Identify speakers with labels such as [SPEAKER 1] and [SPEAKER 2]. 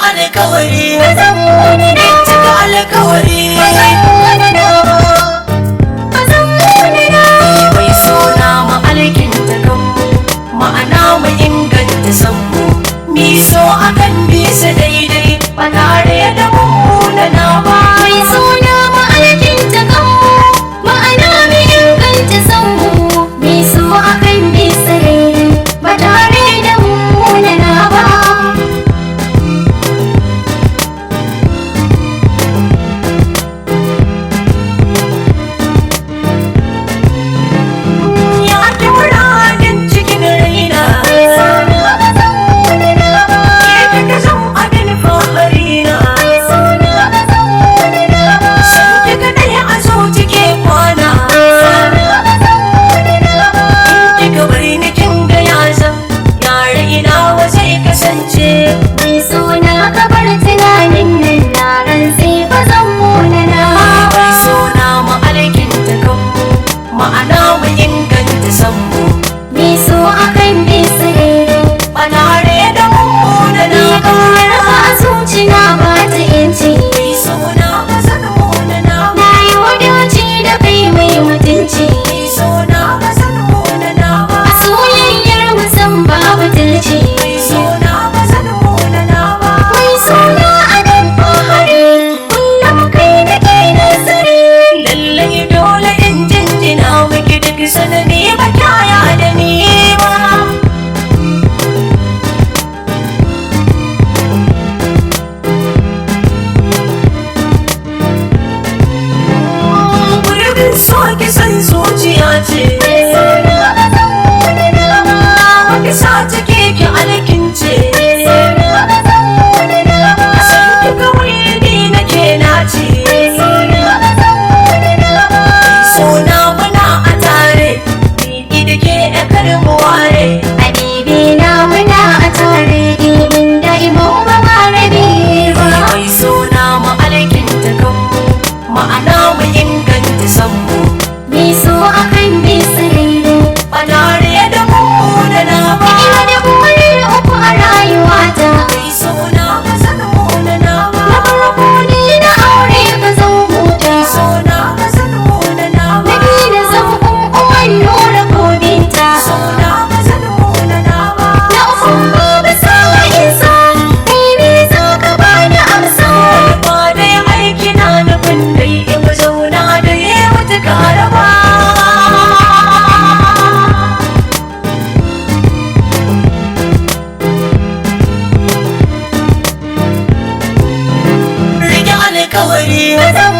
[SPEAKER 1] alkawari, cika alkawari. Mai suna ma'alkinta kanmu, ma'ana mu inganta sanmu. Mi so akan bisa daidai, ba tare da mummunana ba.
[SPEAKER 2] Mai suna ma'alkinta kanmu, ma'ana mu inganta sanmu. Mi so akan bisa daidai, ba tare da mummunana ba. Mai suna ka bar tunanin nan na rantse ba zan munana.
[SPEAKER 1] Mai suna ma'alkinta kanmu, ma'ana mu inganta sanmu.
[SPEAKER 2] Mi so akan bisa daidai,
[SPEAKER 1] Ba tare da mummunana
[SPEAKER 2] ni
[SPEAKER 1] ba.
[SPEAKER 2] ƙaunar ka a zuciya ba ta yanci.
[SPEAKER 1] Mai suna ba zan munana ba.
[SPEAKER 2] Na yi wadaci da kai mai mutunci.
[SPEAKER 1] Mai suna ba zan munana ba.
[SPEAKER 2] A soyayyar mu san babu tilci.
[SPEAKER 1] Mai suna ba zan munana ba.
[SPEAKER 2] Mai suna a dan fahari, kullum kai da ke nasari.
[SPEAKER 1] Lallai dole in jinjina miki duk sanani ba kyaya da ni ba. Gurbin soke san zuciya ce,
[SPEAKER 2] Mai suna ba zan munana ba.
[SPEAKER 1] ki sa take ki alkince.
[SPEAKER 2] Mai suna ba zan munana ba.
[SPEAKER 1] San ki kawai ni nake nace.
[SPEAKER 2] Mai suna ba zan munana ba.
[SPEAKER 1] Suna muna a tare, ni da ke da karmu ware.
[SPEAKER 2] Habibi na muna a tare, ibin da imo ba ma rabi ba.
[SPEAKER 1] Mai suna ma'alkinta kanmu, ma'ana mu inganta sanmu.
[SPEAKER 2] Mi so akan bisa daidai,
[SPEAKER 1] Ba tare da mummunana ba.
[SPEAKER 2] ina da buri uku a rayuwata.
[SPEAKER 1] Mai suna ba zan munana ba.
[SPEAKER 2] Na farko ni na aure ka zan huta.
[SPEAKER 1] Mai suna ba zan munana ba.
[SPEAKER 2] Na biyu da zan uwan nura ko binta.
[SPEAKER 1] Suna ba zan munana ba.
[SPEAKER 2] Na uku babu sawa isa, kai ne za ka bani amsa.
[SPEAKER 1] Ba dai aiki na nufin dai in mu zauna da yi wata karaba. Rike alkawari,
[SPEAKER 2] Ba zan